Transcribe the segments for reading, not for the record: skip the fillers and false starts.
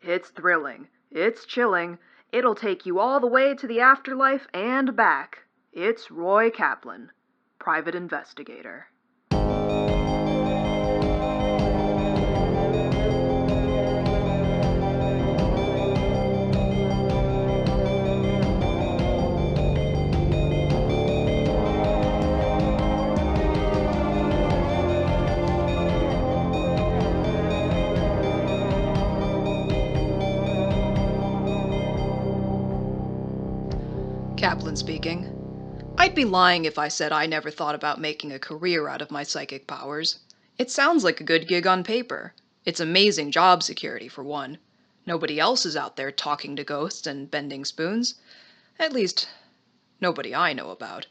It's thrilling. It's chilling. It'll take you all the way to the afterlife and back. It's Roy Kaplan, private investigator. Kaplan speaking. I'd be lying if I said I never thought about making a career out of my psychic powers. It sounds like a good gig on paper. It's amazing job security, for one. Nobody else is out there talking to ghosts and bending spoons. At least, nobody I know about.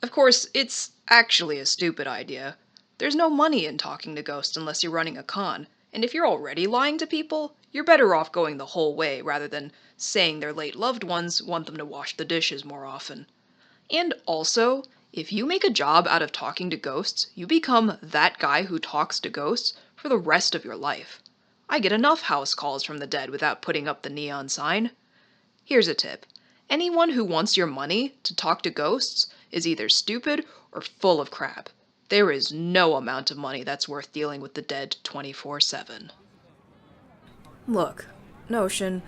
Of course, it's actually a stupid idea. There's no money in talking to ghosts unless you're running a con, and if you're already lying to people, you're better off going the whole way rather than saying their late loved ones want them to wash the dishes more often. And also, if you make a job out of talking to ghosts, you become that guy who talks to ghosts for the rest of your life. I get enough house calls from the dead without putting up the neon sign. Here's a tip. Anyone who wants your money to talk to ghosts is either stupid or full of crap. There is no amount of money that's worth dealing with the dead 24/7. Look, Notion,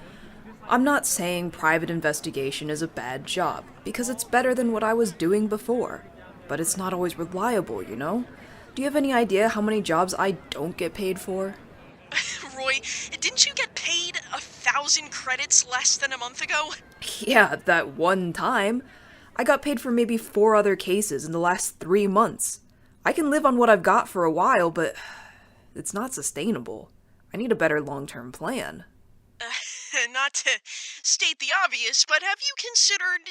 I'm not saying private investigation is a bad job, because it's better than what I was doing before. But it's not always reliable, you know? Do you have any idea how many jobs I don't get paid for? Roy, didn't you get paid 1,000 credits less than a month ago? Yeah, that one time. I got paid for maybe 4 other cases in the last 3 months. I can live on what I've got for a while, but it's not sustainable. I need a better long-term plan. Not to state the obvious, but have you considered,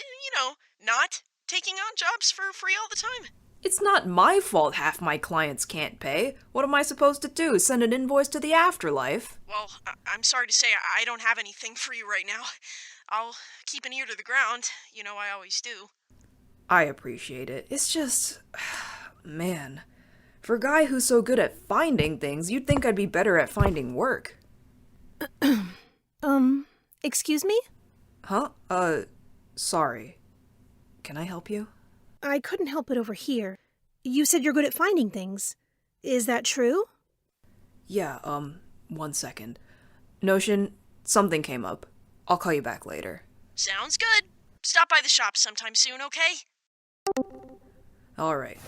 not taking on jobs for free all the time? It's not my fault half my clients can't pay. What am I supposed to do? Send an invoice to the afterlife? Well, I'm sorry to say I don't have anything for you right now. I'll keep an ear to the ground. I always do. I appreciate it. It's just... man. For a guy who's so good at finding things, you'd think I'd be better at finding work. Excuse me? Huh? Sorry. Can I help you? I couldn't help it over here. You said you're good at finding things. Is that true? Yeah, 1 second. Notion, something came up. I'll call you back later. Sounds good. Stop by the shop sometime soon, okay? Alright.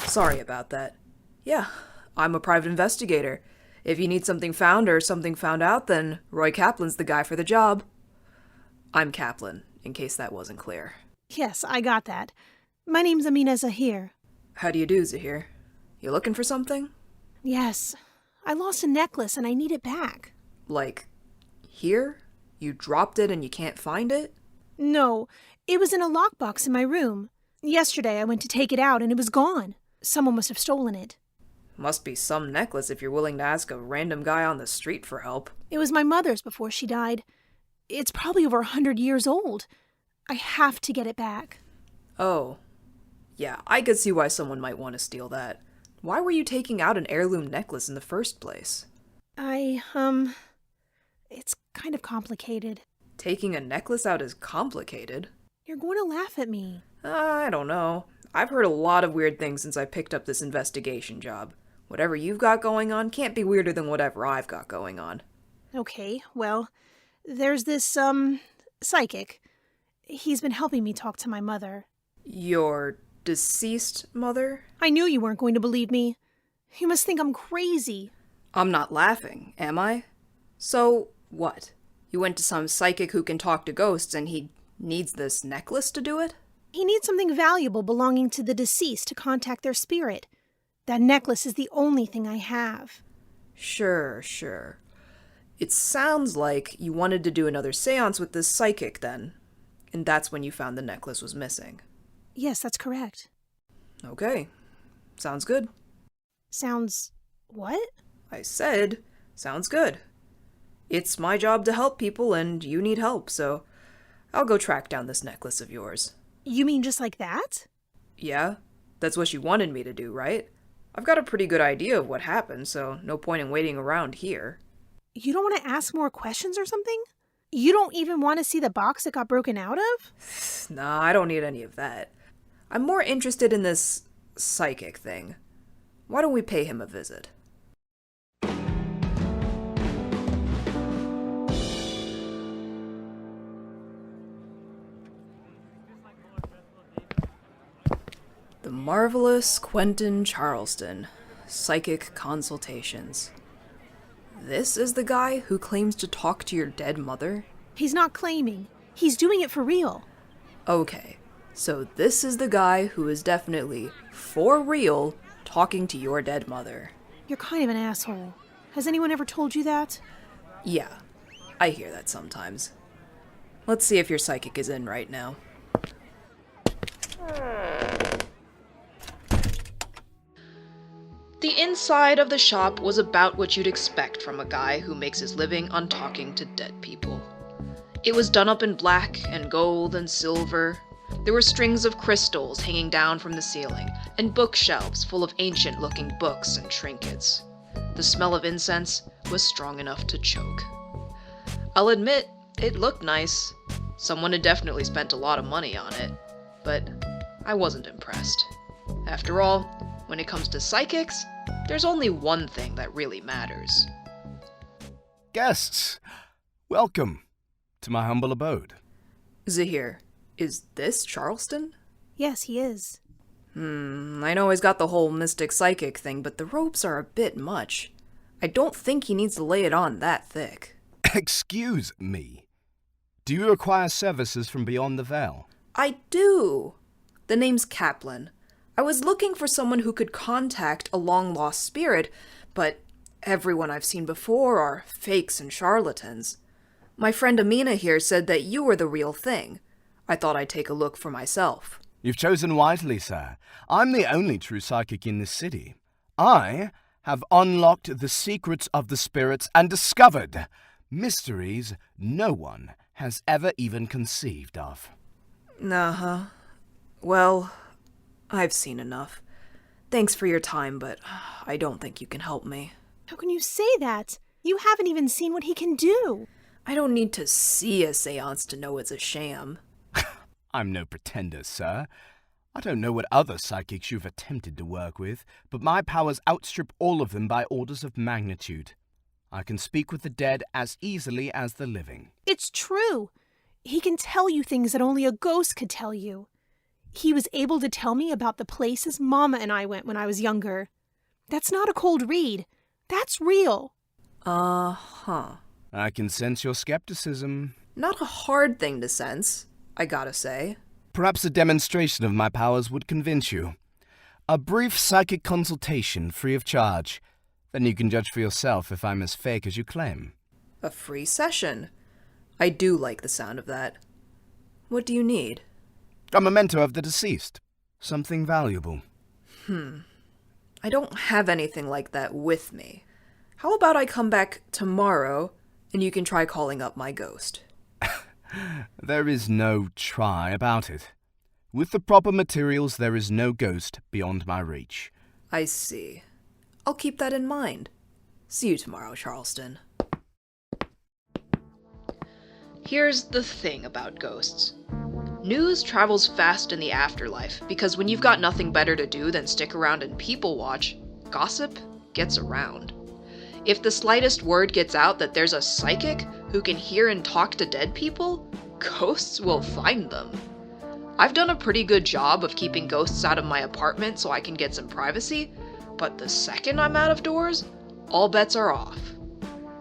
Sorry about that. Yeah, I'm a private investigator. If you need something found or something found out, then Roy Kaplan's the guy for the job. I'm Kaplan, in case that wasn't clear. Yes, I got that. My name's Amina Zahir. How do you do, Zahir? You looking for something? Yes. I lost a necklace and I need it back. Like, here? You dropped it and you can't find it? No, it was in a lockbox in my room. Yesterday I went to take it out and it was gone. Someone must have stolen it. Must be some necklace if you're willing to ask a random guy on the street for help. It was my mother's before she died. It's probably over 100 years old. I have to get it back. Oh. Yeah, I could see why someone might want to steal that. Why were you taking out an heirloom necklace in the first place? It's kind of complicated. Taking a necklace out is complicated. You're going to laugh at me. I don't know. I've heard a lot of weird things since I picked up this investigation job. Whatever you've got going on can't be weirder than whatever I've got going on. Okay, well, there's this, psychic. He's been helping me talk to my mother. Your deceased mother? I knew you weren't going to believe me. You must think I'm crazy. I'm not laughing, am I? So, what? You went to some psychic who can talk to ghosts and he needs this necklace to do it? He needs something valuable belonging to the deceased to contact their spirit. That necklace is the only thing I have. Sure. It sounds like you wanted to do another seance with this psychic then. And that's when you found the necklace was missing. Yes, that's correct. Okay. Sounds good. Sounds... what? I said, sounds good. It's my job to help people and you need help, so I'll go track down this necklace of yours. You mean just like that? Yeah, that's what you wanted me to do, right? I've got a pretty good idea of what happened, so no point in waiting around here. You don't want to ask more questions or something? You don't even want to see the box that got broken out of? Nah, I don't need any of that. I'm more interested in this psychic thing. Why don't we pay him a visit? The marvelous Quentin Charleston. Psychic consultations. This is the guy who claims to talk to your dead mother? He's not claiming. He's doing it for real. Okay, so this is the guy who is definitely, for real, talking to your dead mother. You're kind of an asshole. Has anyone ever told you that? Yeah, I hear that sometimes. Let's see if your psychic is in right now. The inside of the shop was about what you'd expect from a guy who makes his living on talking to dead people. It was done up in black and gold and silver. There were strings of crystals hanging down from the ceiling, and bookshelves full of ancient-looking books and trinkets. The smell of incense was strong enough to choke. I'll admit, it looked nice. Someone had definitely spent a lot of money on it, but I wasn't impressed. After all, when it comes to psychics, there's only one thing that really matters. Guests, welcome to my humble abode. Zahir, is this Charleston? Yes, he is. I know he's got the whole mystic psychic thing, but the ropes are a bit much. I don't think he needs to lay it on that thick. Excuse me. Do you require services from beyond the veil? I do. The name's Kaplan. I was looking for someone who could contact a long-lost spirit, but everyone I've seen before are fakes and charlatans. My friend Amina here said that you were the real thing. I thought I'd take a look for myself. You've chosen wisely, sir. I'm the only true psychic in this city. I have unlocked the secrets of the spirits and discovered mysteries no one has ever even conceived of. Uh-huh. Well, I've seen enough. Thanks for your time, but I don't think you can help me. How can you say that? You haven't even seen what he can do. I don't need to see a seance to know it's a sham. I'm no pretender, sir. I don't know what other psychics you've attempted to work with, but my powers outstrip all of them by orders of magnitude. I can speak with the dead as easily as the living. It's true. He can tell you things that only a ghost could tell you. He was able to tell me about the places Mama and I went when I was younger. That's not a cold read. That's real. Uh-huh. I can sense your skepticism. Not a hard thing to sense, I gotta say. Perhaps a demonstration of my powers would convince you. A brief psychic consultation free of charge. Then you can judge for yourself if I'm as fake as you claim. A free session. I do like the sound of that. What do you need? A memento of the deceased. Something valuable. I don't have anything like that with me. How about I come back tomorrow, and you can try calling up my ghost? There is no try about it. With the proper materials, there is no ghost beyond my reach. I see. I'll keep that in mind. See you tomorrow, Charleston. Here's the thing about ghosts. News travels fast in the afterlife because when you've got nothing better to do than stick around and people watch, gossip gets around. If the slightest word gets out that there's a psychic who can hear and talk to dead people, ghosts will find them. I've done a pretty good job of keeping ghosts out of my apartment so I can get some privacy, but the second I'm out of doors, all bets are off.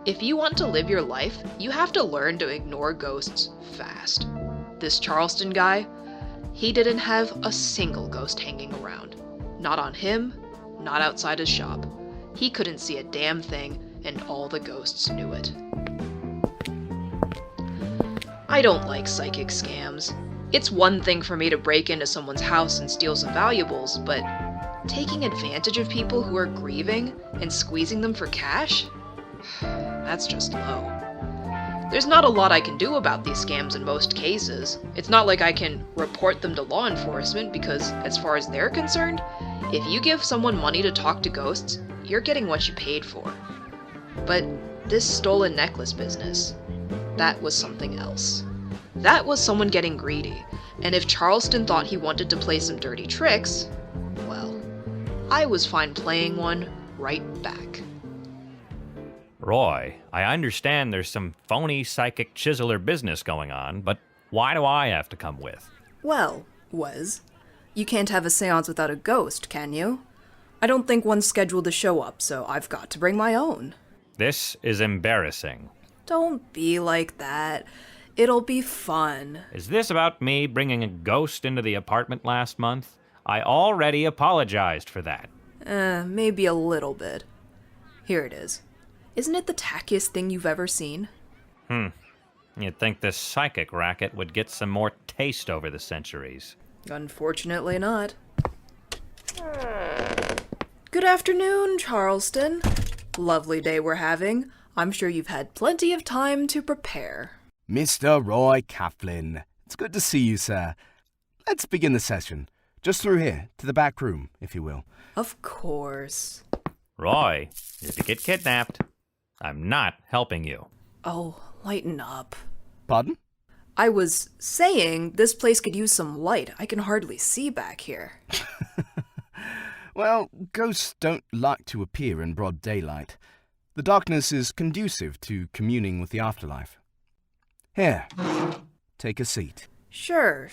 If you want to live your life, you have to learn to ignore ghosts fast. This Charleston guy, he didn't have a single ghost hanging around. Not on him, not outside his shop. He couldn't see a damn thing, and all the ghosts knew it. I don't like psychic scams. It's one thing for me to break into someone's house and steal some valuables, but taking advantage of people who are grieving and squeezing them for cash? That's just low. There's not a lot I can do about these scams in most cases. It's not like I can report them to law enforcement because, as far as they're concerned, if you give someone money to talk to ghosts, you're getting what you paid for. But This stolen necklace business, that was something else. That was someone getting greedy, and if Charleston thought he wanted to play some dirty tricks, well, I was fine playing one right back. Roy, I understand there's some phony psychic chiseler business going on, but why do I have to come with? Well, Wes, you can't have a seance without a ghost, can you? I don't think one's scheduled to show up, so I've got to bring my own. This is embarrassing. Don't be like that. It'll be fun. Is this about me bringing a ghost into the apartment last month? I already apologized for that. Maybe a little bit. Here it is. Isn't it the tackiest thing you've ever seen? You'd think this psychic racket would get some more taste over the centuries. Unfortunately not. Good afternoon, Charleston. Lovely day we're having. I'm sure you've had plenty of time to prepare. Mr. Roy Kaplan. It's good to see you, sir. Let's begin the session. Just through here, to the back room, if you will. Of course. Roy, if you get kidnapped, I'm not helping you. Oh, lighten up. Pardon? I was saying this place could use some light. I can hardly see back here. Well, ghosts don't like to appear in broad daylight. The darkness is conducive to communing with the afterlife. Here, take a seat. Sure.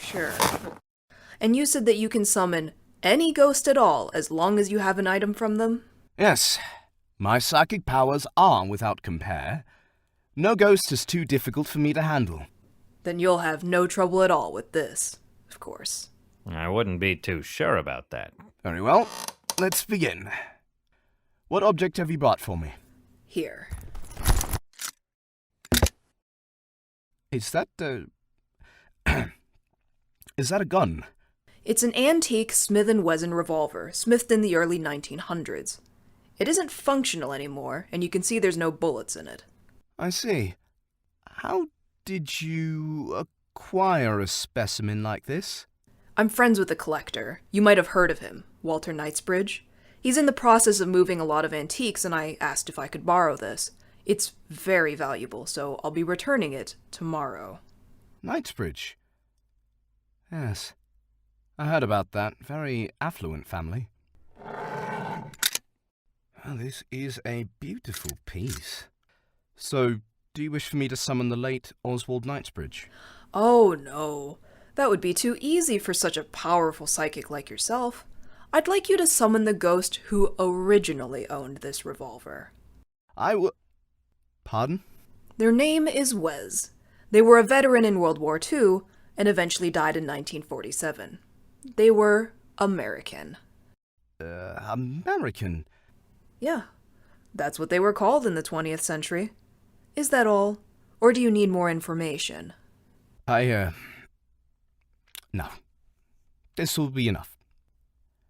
And you said that you can summon any ghost at all as long as you have an item from them? Yes, my psychic powers are without compare. No ghost is too difficult for me to handle. Then you'll have no trouble at all with this, of course. I wouldn't be too sure about that. Very well, let's begin. What object have you brought for me? Here. Is that, is that a gun? It's an antique Smith & Wesson revolver, smithed in the early 1900s. It isn't functional anymore, and you can see there's no bullets in it. I see. How did you acquire a specimen like this? I'm friends with a collector. You might have heard of him, Walter Knightsbridge. He's in the process of moving a lot of antiques, and I asked if I could borrow this. It's very valuable, so I'll be returning it tomorrow. Knightsbridge? Yes. I heard about that. Very affluent family. Well, this is a beautiful piece. So, do you wish for me to summon the late Oswald Knightsbridge? Oh, no. That would be too easy for such a powerful psychic like yourself. I'd like you to summon the ghost who originally owned this revolver. Pardon? Their name is Wes. They were a veteran in World War II and eventually died in 1947. They were American. American? Yeah, that's what they were called in the 20th century. Is that all? Or do you need more information? No. This will be enough.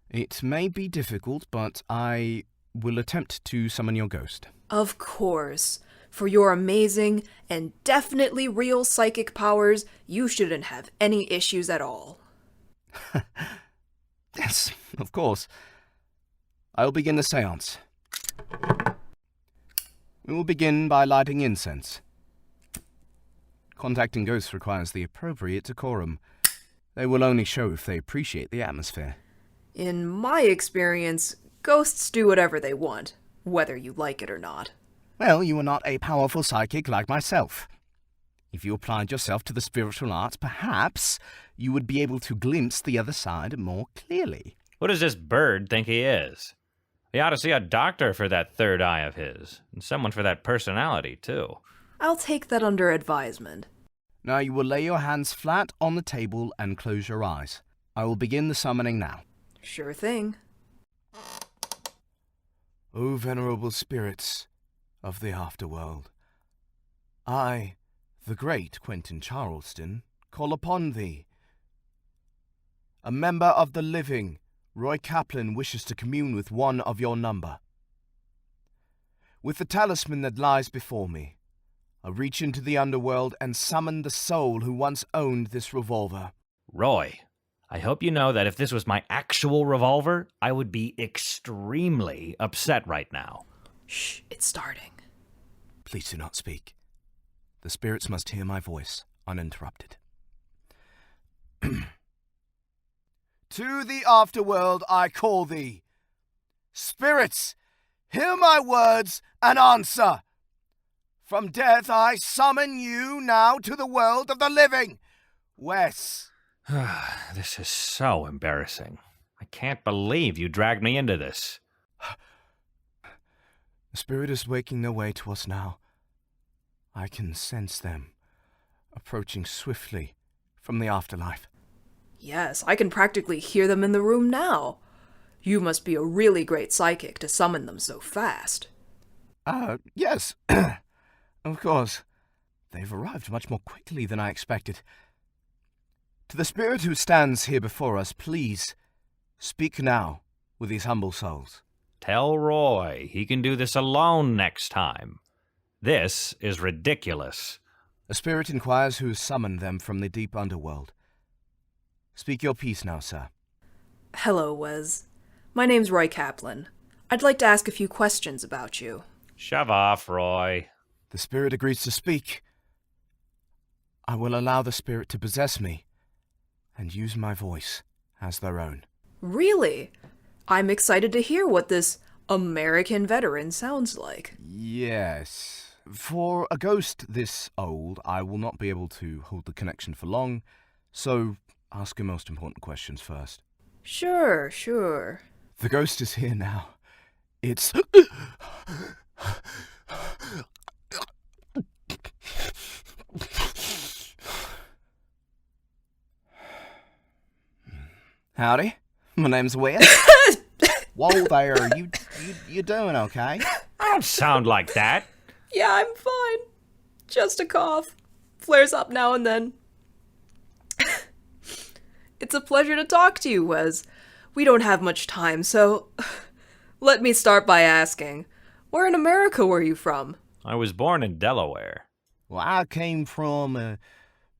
It may be difficult, but I will attempt to summon your ghost. Of course. For your amazing and definitely real psychic powers, you shouldn't have any issues at all. Yes, of course. I will begin the seance. We will begin by lighting incense. Contacting ghosts requires the appropriate decorum. They will only show if they appreciate the atmosphere. In my experience, ghosts do whatever they want, whether you like it or not. Well, you are not a powerful psychic like myself. If you applied yourself to the spiritual arts, perhaps you would be able to glimpse the other side more clearly. What does this bird think he is? He ought to see a doctor for that third eye of his, and someone for that personality, too. I'll take that under advisement. Now you will lay your hands flat on the table and close your eyes. I will begin the summoning now. Sure thing. O venerable spirits of the afterworld, I, the great Quentin Charleston, call upon thee. A member of the living, Roy Kaplan, wishes to commune with one of your number. With the talisman that lies before me, I reach into the underworld and summon the soul who once owned this revolver. Roy, I hope you know that if this was my actual revolver, I would be extremely upset right now. Shh, it's starting. Please do not speak. The spirits must hear my voice uninterrupted. To the afterworld I call thee. Spirits, hear my words and answer. From death I summon you now to the world of the living. Wes. This is so embarrassing. I can't believe you dragged me into this. The spirit is making their way to us now. I can sense them approaching swiftly from the afterlife. Yes, I can practically hear them in the room now. You must be a really great psychic to summon them so fast. Yes. Of course. They've arrived much more quickly than I expected. To the spirit who stands here before us, please, speak now with these humble souls. Tell Roy he can do this alone next time. This is ridiculous. A spirit inquires who has summoned them from the deep underworld. Speak your piece now, sir. Hello, Wes. My name's Roy Kaplan. I'd like to ask a few questions about you. Shove off, Roy. The spirit agrees to speak. I will allow the spirit to possess me and use my voice as their own. Really? I'm excited to hear what this American veteran sounds like. Yes. For a ghost this old, I will not be able to hold the connection for long, so ask your most important questions first. Sure. The ghost is here now. It's... Howdy, my name's Wes. Whoa there, you doing okay? I don't sound like that. Yeah, I'm fine. Just a cough. Flares up now and then. It's a pleasure to talk to you, Wes. We don't have much time, so let me start by asking, where in America were you from? I was born in Delaware. Well, I came from,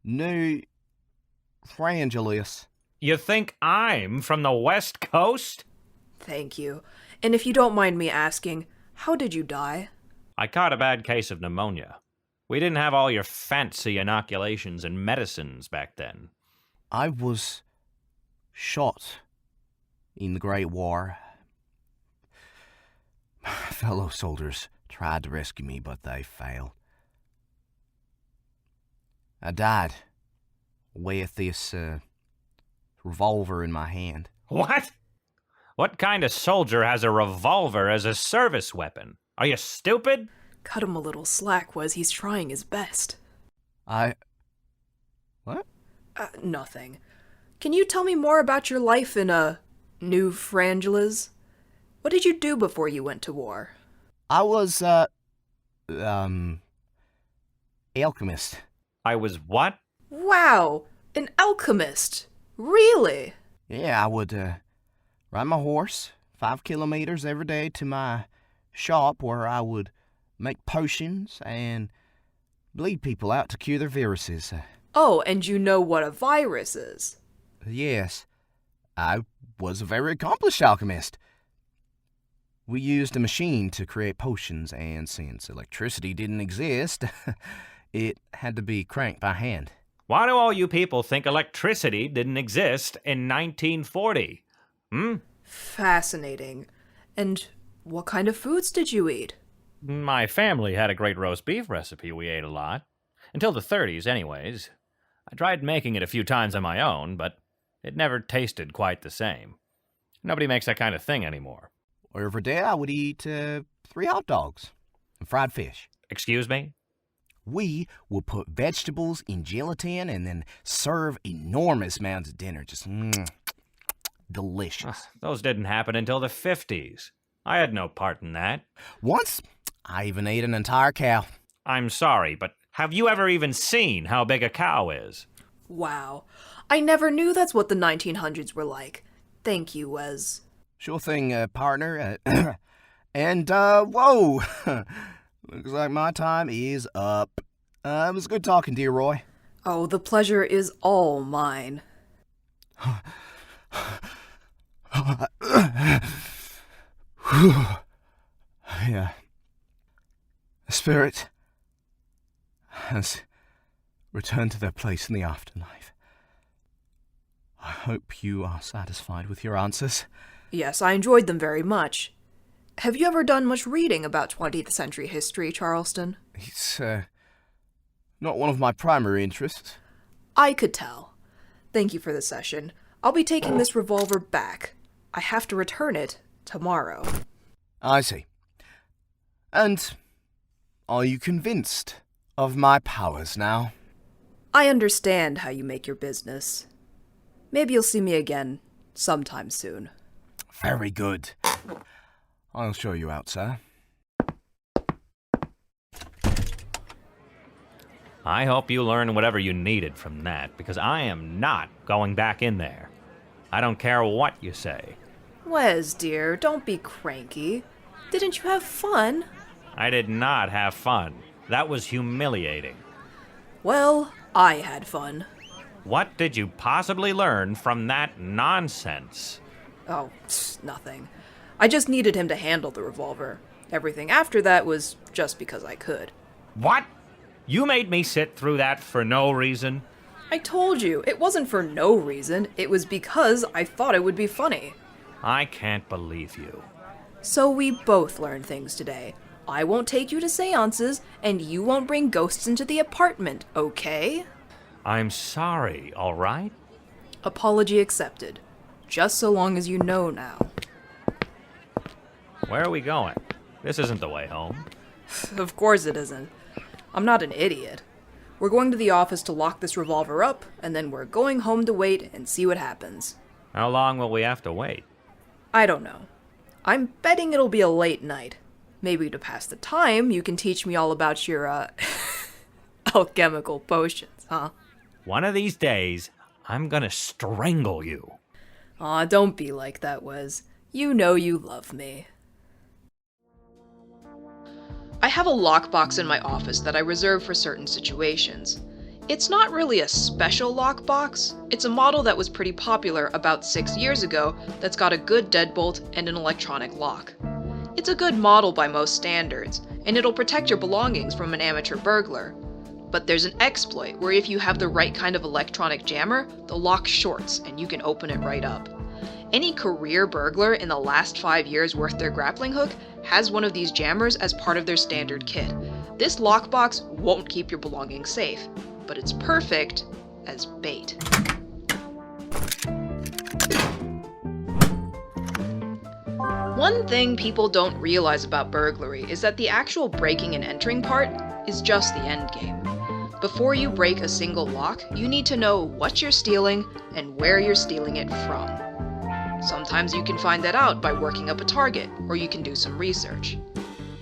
New Frangelis. You think I'm from the West Coast? Thank you. And if you don't mind me asking, how did you die? I caught a bad case of pneumonia. We didn't have all your fancy inoculations and medicines back then. I was shot in the Great War. My fellow soldiers tried to rescue me, but they failed. I died with this revolver in my hand. What? What kind of soldier has a revolver as a service weapon? Are you stupid? Cut him a little slack, Wes. He's trying his best. What? Nothing. Can you tell me more about your life in, New Frangeles? What did you do before you went to war? I was, alchemist. I was what? Wow! An alchemist! Really? Yeah, I would, ride my horse 5 kilometers every day to my shop where I would make potions and bleed people out to cure their viruses. Oh, and you know what a virus is? Yes, I was a very accomplished alchemist. We used a machine to create potions, and since electricity didn't exist, it had to be cranked by hand. Why do all you people think electricity didn't exist in 1940? Fascinating. And what kind of foods did you eat? My family had a great roast beef recipe we ate a lot. Until the 30s, anyways. I tried making it a few times on my own, but it never tasted quite the same. Nobody makes that kind of thing anymore. Every day I would eat 3 hot dogs and fried fish. Excuse me? We would put vegetables in gelatin and then serve enormous amounts of dinner. Just delicious. Those didn't happen until the 50s. I had no part in that. Once, I even ate an entire cow. I'm sorry, but have you ever even seen how big a cow is? Wow. I never knew that's what the 1900s were like. Thank you, Wes. Sure thing, partner. And, whoa! Looks like my time is up. It was good talking to you, Roy. Oh, the pleasure is all mine. Yeah. Spirit, has returned to their place in the afterlife. I hope you are satisfied with your answers. Yes, I enjoyed them very much. Have you ever done much reading about 20th century history, Charleston? It's, not one of my primary interests. I could tell. Thank you for the session. I'll be taking this revolver back. I have to return it tomorrow. I see. And are you convinced of my powers now? I understand how you make your business. Maybe you'll see me again sometime soon. Very good. I'll show you out, sir. I hope you learned whatever you needed from that, because I am not going back in there. I don't care what you say. Wes, dear, don't be cranky. Didn't you have fun? I did not have fun. That was humiliating. Well, I had fun. What did you possibly learn from that nonsense? Oh, nothing. I just needed him to handle the revolver. Everything after that was just because I could. What? You made me sit through that for no reason? I told you, it wasn't for no reason. It was because I thought it would be funny. I can't believe you. So we both learned things today. I won't take you to seances, and you won't bring ghosts into the apartment, okay? I'm sorry, all right? Apology accepted. Just so long as you know now. Where are we going? This isn't the way home. Of course it isn't. I'm not an idiot. We're going to the office to lock this revolver up, and then we're going home to wait and see what happens. How long will we have to wait? I don't know. I'm betting it'll be a late night. Maybe to pass the time, you can teach me all about your, alchemical potions, huh? One of these days, I'm gonna strangle you. Aw, don't be like that, Wes. You know you love me. I have a lockbox in my office that I reserve for certain situations. It's not really a special lockbox. It's a model that was pretty popular about 6 years ago that's got a good deadbolt and an electronic lock. It's a good model by most standards, and it'll protect your belongings from an amateur burglar. But there's an exploit where if you have the right kind of electronic jammer, the lock shorts and you can open it right up. Any career burglar in the last 5 years worth their grappling hook has one of these jammers as part of their standard kit. This lockbox won't keep your belongings safe, but it's perfect as bait. One thing people don't realize about burglary is that the actual breaking and entering part is just the end game. Before you break a single lock, you need to know what you're stealing and where you're stealing it from. Sometimes you can find that out by working up a target, or you can do some research.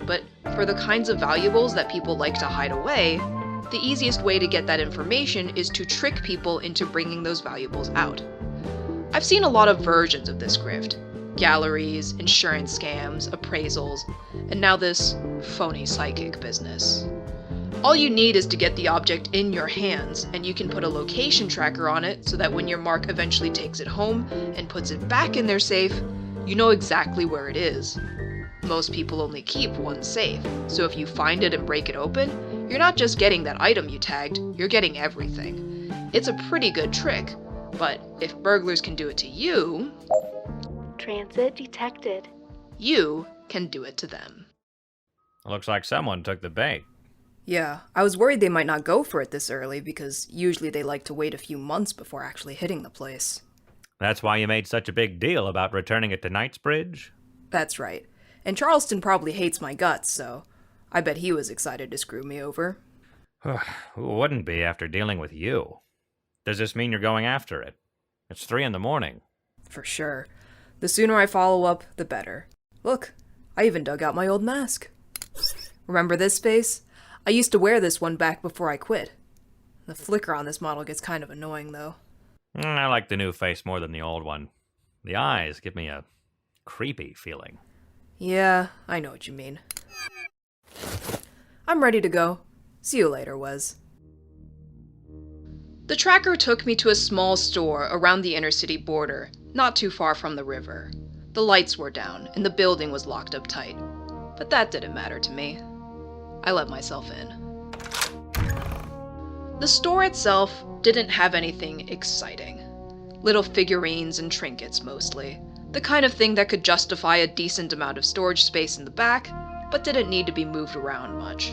But for the kinds of valuables that people like to hide away, the easiest way to get that information is to trick people into bringing those valuables out. I've seen a lot of versions of this grift. Galleries, insurance scams, appraisals, and now this phony psychic business. All you need is to get the object in your hands, and you can put a location tracker on it so that when your mark eventually takes it home and puts it back in their safe, you know exactly where it is. Most people only keep one safe, so if you find it and break it open, you're not just getting that item you tagged, you're getting everything. It's a pretty good trick, but if burglars can do it to you, Transit detected. you can do it to them. Looks like someone took the bait. Yeah, I was worried they might not go for it this early because usually they like to wait a few months before actually hitting the place. That's why you made such a big deal about returning it to Knightsbridge? That's right. And Charleston probably hates my guts, so I bet he was excited to screw me over. Who wouldn't be after dealing with you? Does this mean you're going after it? It's 3 a.m. For sure. The sooner I follow up, the better. Look, I even dug out my old mask. Remember this face? I used to wear this one back before I quit. The flicker on this model gets kind of annoying, though. I like the new face more than the old one. The eyes give me a creepy feeling. Yeah, I know what you mean. I'm ready to go. See you later, Wes. The tracker took me to a small store around the inner city border, not too far from the river. The lights were down, and the building was locked up tight. But that didn't matter to me. I let myself in. The store itself didn't have anything exciting. Little figurines and trinkets mostly. The kind of thing that could justify a decent amount of storage space in the back, but didn't need to be moved around much.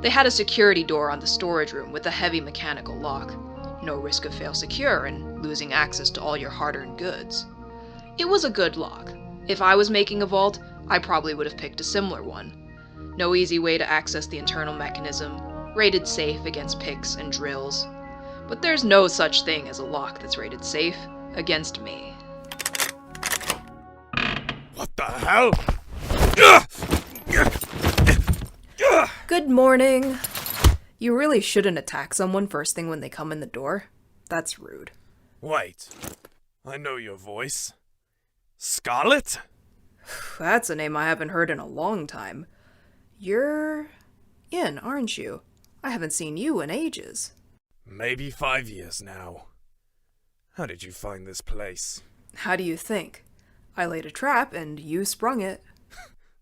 They had a security door on the storage room with a heavy mechanical lock. No risk of fail secure and losing access to all your hard-earned goods. It was a good lock. If I was making a vault, I probably would have picked a similar one. No easy way to access the internal mechanism, rated safe against picks and drills. But there's no such thing as a lock that's rated safe against me. What the hell? Good morning. You really shouldn't attack someone first thing when they come in the door. That's rude. Wait, I know your voice. Scarlet? That's a name I haven't heard in a long time. You're in, aren't you? I haven't seen you in ages. Maybe 5 years now. How did you find this place? How do you think? I laid a trap and you sprung it.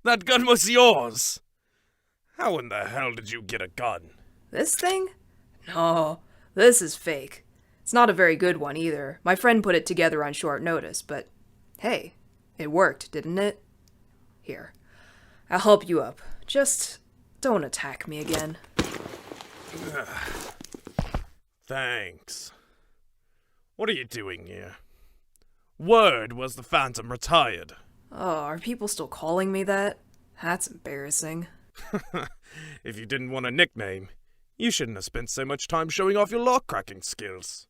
That gun was yours! How in the hell did you get a gun? This thing? No, this is fake. It's not a very good one either. My friend put it together on short notice, but hey, it worked, didn't it? Here, I'll help you up. Just don't attack me again. Thanks. What are you doing here? Word was the Phantom retired. Oh, are people still calling me that? That's embarrassing. If you didn't want a nickname, you shouldn't have spent so much time showing off your lock-cracking skills.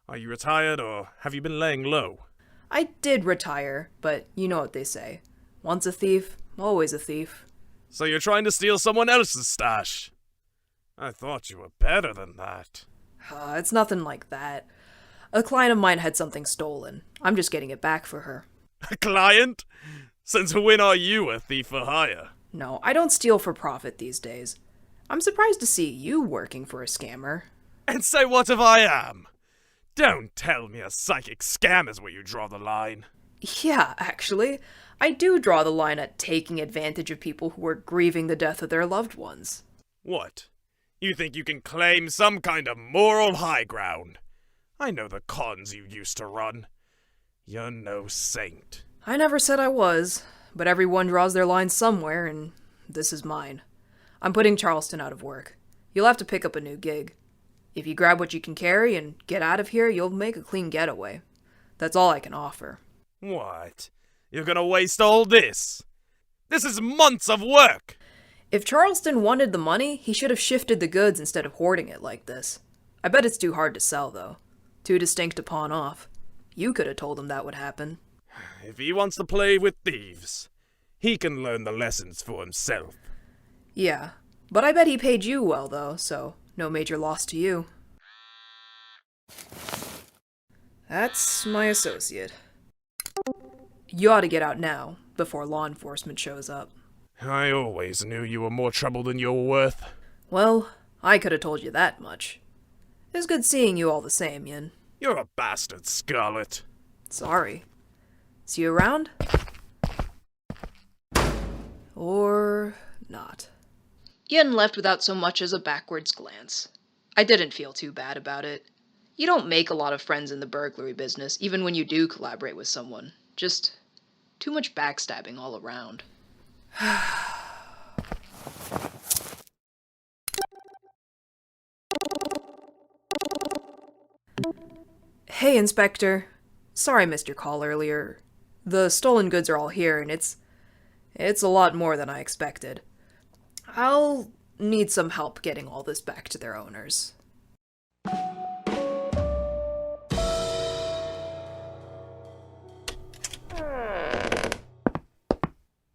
Are you retired, or have you been laying low? I did retire, but you know what they say. Once a thief, always a thief. So you're trying to steal someone else's stash? I thought you were better than that. It's nothing like that. A client of mine had something stolen. I'm just getting it back for her. A client? Since when are you a thief for hire? No, I don't steal for profit these days. I'm surprised to see you working for a scammer. And so what if I am? Don't tell me a psychic scam is where you draw the line. Yeah, actually, I do draw the line at taking advantage of people who are grieving the death of their loved ones. What? You think you can claim some kind of moral high ground? I know the cons you used to run. You're no saint. I never said I was, but everyone draws their line somewhere, and this is mine. I'm putting Charleston out of work. You'll have to pick up a new gig. If you grab what you can carry and get out of here, you'll make a clean getaway. That's all I can offer. What? You're gonna waste all this? This is months of work! If Charleston wanted the money, he should have shifted the goods instead of hoarding it like this. I bet it's too hard to sell, though. Too distinct to pawn off. You could have told him that would happen. If he wants to play with thieves, he can learn the lessons for himself. Yeah, but I bet he paid you well, though, so no major loss to you. That's my associate. You ought to get out now, before law enforcement shows up. I always knew you were more trouble than you were worth. Well, I could have told you that much. It was good seeing you all the same, Yin. You're a bastard, Scarlet. Sorry. See you around? Or not. Yin left without so much as a backwards glance. I didn't feel too bad about it. You don't make a lot of friends in the burglary business, even when you do collaborate with someone. Just too much backstabbing all around. Hey, Inspector. Sorry I missed your call earlier. The stolen goods are all here, and it's a lot more than I expected. I'll need some help getting all this back to their owners.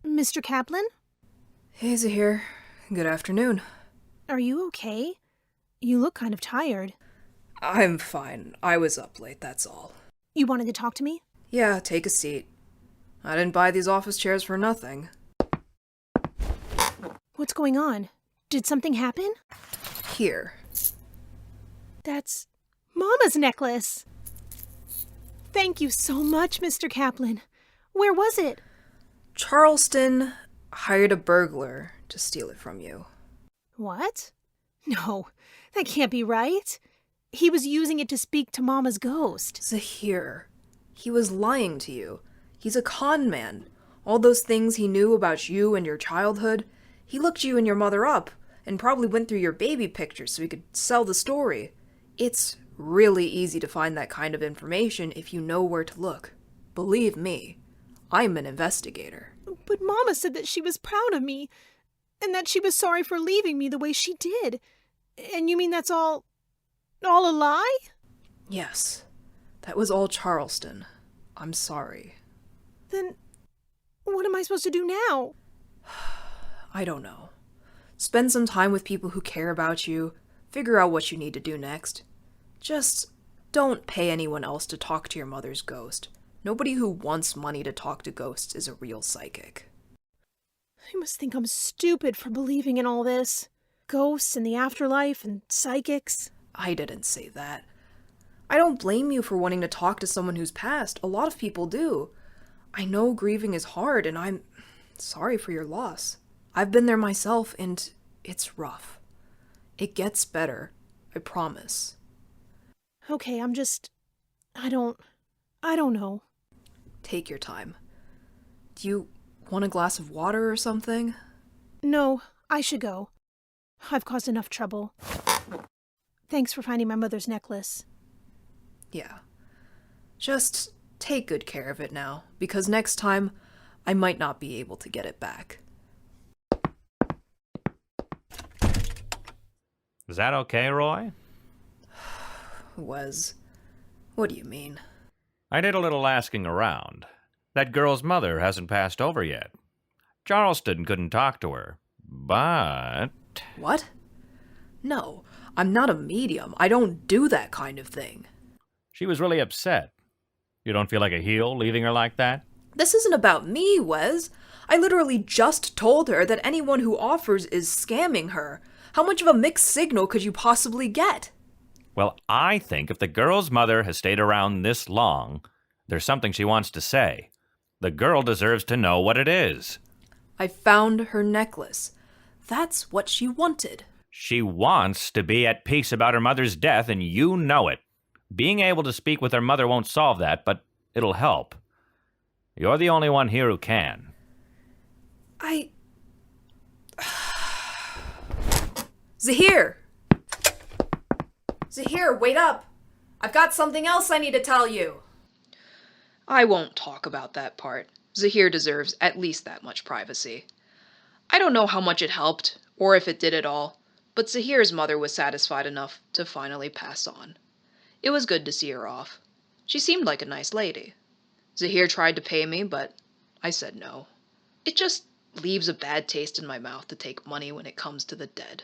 Mr. Kaplan? Hazy here. Good afternoon. Are you okay? You look kind of tired. I'm fine. I was up late, that's all. You wanted to talk to me? Yeah, take a seat. I didn't buy these office chairs for nothing. What's going on? Did something happen? Here. That's Mama's necklace. Thank you so much, Mr. Kaplan. Where was it? Charleston hired a burglar to steal it from you. What? No, That can't be right. He was using it to speak to Mama's ghost. Zahir, he was lying to you. He's a con man. All those things he knew about you and your childhood, he looked you and your mother up, and probably went through your baby pictures so he could sell the story. It's really easy to find that kind of information if you know where to look. Believe me, I'm an investigator. But Mama said that she was proud of me, and that she was sorry for leaving me the way she did. And you mean that's all a lie? Yes, that was all Charleston. I'm sorry. Then what am I supposed to do now? I don't know. Spend some time with people who care about you, figure out what you need to do next. Just don't pay anyone else to talk to your mother's ghost. Nobody who wants money to talk to ghosts is a real psychic. You must think I'm stupid for believing in all this. Ghosts and the afterlife and psychics. I didn't say that. I don't blame you for wanting to talk to someone who's passed. A lot of people do. I know grieving is hard, and I'm sorry for your loss. I've been there myself, and it's rough. It gets better, I promise. Okay, I don't know. Take your time. Do you want a glass of water or something? No, I should go. I've caused enough trouble. Thanks for finding my mother's necklace. Yeah. Just take good care of it now, because next time, I might not be able to get it back. Is that okay, Roy? What do you mean? I did a little asking around. That girl's mother hasn't passed over yet. Charleston couldn't talk to her, but... What? No, I'm not a medium. I don't do that kind of thing. She was really upset. You don't feel like a heel leaving her like that? This isn't about me, Wes. I literally just told her that anyone who offers is scamming her. How much of a mixed signal could you possibly get? Well, I think if the girl's mother has stayed around this long, there's something she wants to say. The girl deserves to know what it is. I found her necklace. That's what she wanted. She wants to be at peace about her mother's death, and you know it. Being able to speak with her mother won't solve that, but it'll help. You're the only one here who can. Zahir! Zahir, wait up! I've got something else I need to tell you. I won't talk about that part. Zahir deserves at least that much privacy. I don't know how much it helped, or if it did at all, but Zahir's mother was satisfied enough to finally pass on. It was good to see her off. She seemed like a nice lady. Zahir tried to pay me, but I said no. It just leaves a bad taste in my mouth to take money when it comes to the dead.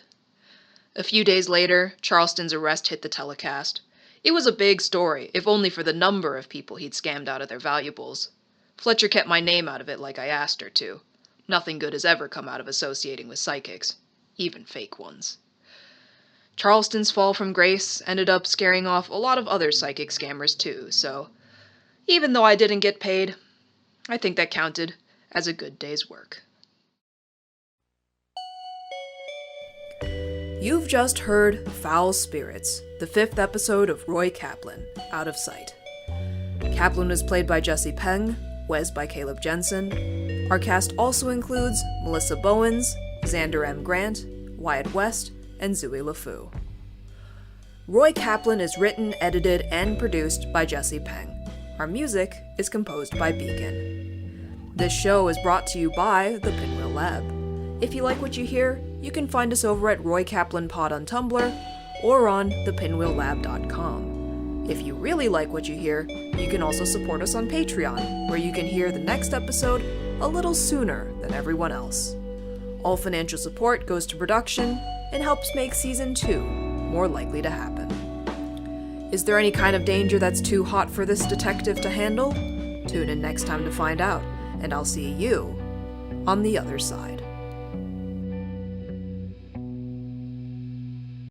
A few days later, Charleston's arrest hit the telecast. It was a big story, if only for the number of people he'd scammed out of their valuables. Fletcher kept my name out of it like I asked her to. Nothing good has ever come out of associating with psychics, even fake ones. Charleston's fall from grace ended up scaring off a lot of other psychic scammers too, so even though I didn't get paid, I think that counted as a good day's work. You've just heard Foul Spirits, the 5th episode of Roy Kaplan, Out of Sight. Kaplan was played by Jesse Peng, Wes by Caleb Jensen. Our cast also includes Melissa Bowens, Xander M. Grant, Wyatt West, and Zooey LaFou. Roy Kaplan is written, edited, and produced by Jesse Peng. Our music is composed by Beacon. This show is brought to you by the Pinwheel Lab. If you like what you hear, you can find us over at Roy Kaplan Pod on Tumblr or on thepinwheellab.com. If you really like what you hear, you can also support us on Patreon, where you can hear the next episode a little sooner than everyone else. All financial support goes to production and helps make Season 2 more likely to happen. Is there any kind of danger that's too hot for this detective to handle? Tune in next time to find out, and I'll see you on the other side.